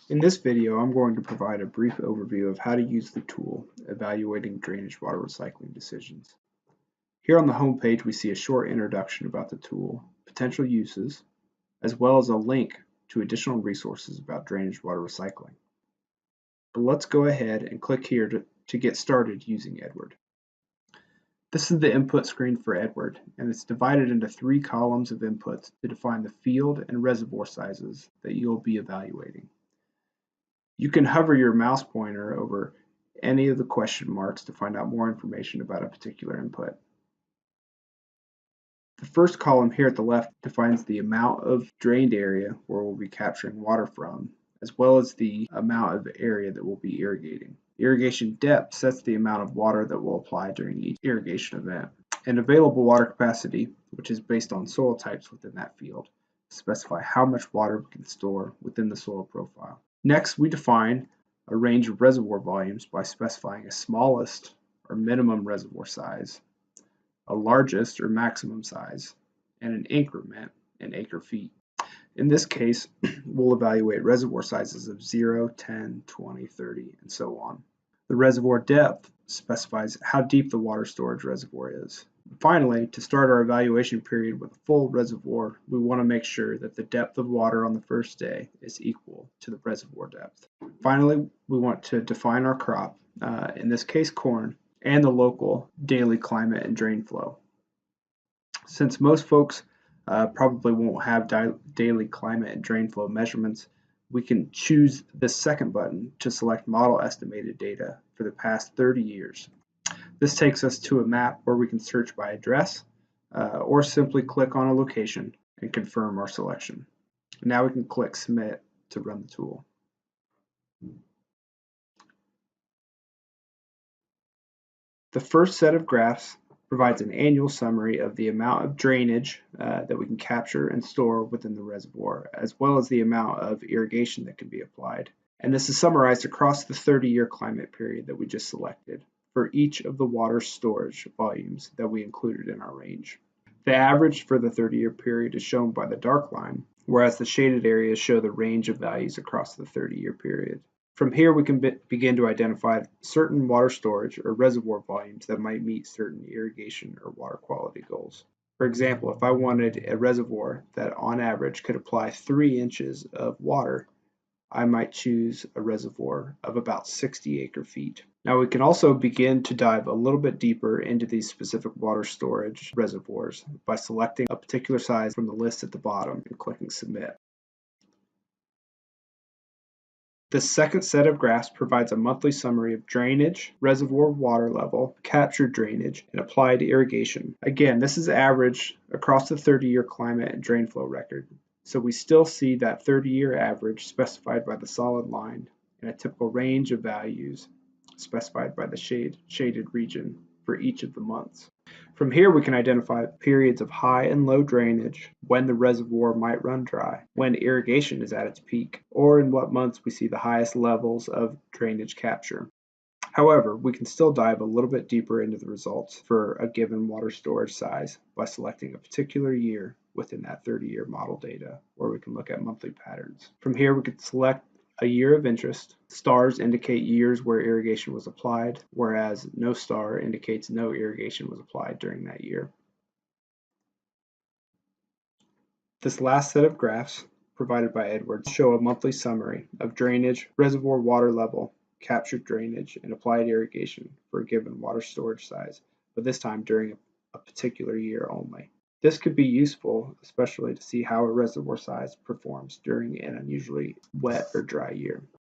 In this video, I'm going to provide a brief overview of how to use the tool evaluating drainage water recycling decisions. Here on the home page, we see a short introduction about the tool, potential uses, as well as a link to additional resources about drainage water recycling. But let's go ahead and click here to get started using EDWRD. This is the input screen for EDWRD, and it's divided into 3 columns of inputs to define the field and reservoir sizes that you'll be evaluating. You can hover your mouse pointer over any of the question marks to find out more information about a particular input. The first column here at the left defines the amount of drained area where we'll be capturing water from, as well as the amount of area that we'll be irrigating. Irrigation depth sets the amount of water that will apply during each irrigation event. And available water capacity, which is based on soil types within that field, specify how much water we can store within the soil profile. Next, we define a range of reservoir volumes by specifying a smallest or minimum reservoir size, a largest or maximum size, and an increment in acre feet. In this case, we'll evaluate reservoir sizes of 0, 10, 20, 30, and so on. The reservoir depth specifies how deep the water storage reservoir is. Finally, to start our evaluation period with a full reservoir, we want to make sure that the depth of water on the first day is equal to the reservoir depth. Finally, we want to define our crop, in this case corn, and the local daily climate and drain flow. Since most folks probably won't have daily climate and drain flow measurements, we can choose the second button to select model estimated data for the past 30 years. This takes us to a map where we can search by address or simply click on a location and confirm our selection. Now we can click Submit to run the tool. The first set of graphs provides an annual summary of the amount of drainage that we can capture and store within the reservoir, as well as the amount of irrigation that can be applied. And this is summarized across the 30-year climate period that we just selected for each of the water storage volumes that we included in our range. The average for the 30-year period is shown by the dark line, whereas the shaded areas show the range of values across the 30-year period. From here, we can begin to identify certain water storage or reservoir volumes that might meet certain irrigation or water quality goals. For example, if I wanted a reservoir that on average could apply 3 inches of water, I might choose a reservoir of about 60 acre feet. Now we can also begin to dive a little bit deeper into these specific water storage reservoirs by selecting a particular size from the list at the bottom and clicking Submit. The second set of graphs provides a monthly summary of drainage, reservoir water level, captured drainage, and applied irrigation. Again, this is average across the 30-year climate and drain flow record. So we still see that 30-year average specified by the solid line and a typical range of values specified by the shaded region for each of the months. From here, we can identify periods of high and low drainage, when the reservoir might run dry, when irrigation is at its peak, or in what months we see the highest levels of drainage capture. However, we can still dive a little bit deeper into the results for a given water storage size by selecting a particular year within that 30-year model data, where we can look at monthly patterns. From here, we could select a year of interest. Stars indicate years where irrigation was applied, whereas no star indicates no irrigation was applied during that year. This last set of graphs provided by EDWRD show a monthly summary of drainage, reservoir water level, captured drainage, and applied irrigation for a given water storage size, but this time during a particular year only. This could be useful, especially to see how a reservoir size performs during an unusually wet or dry year.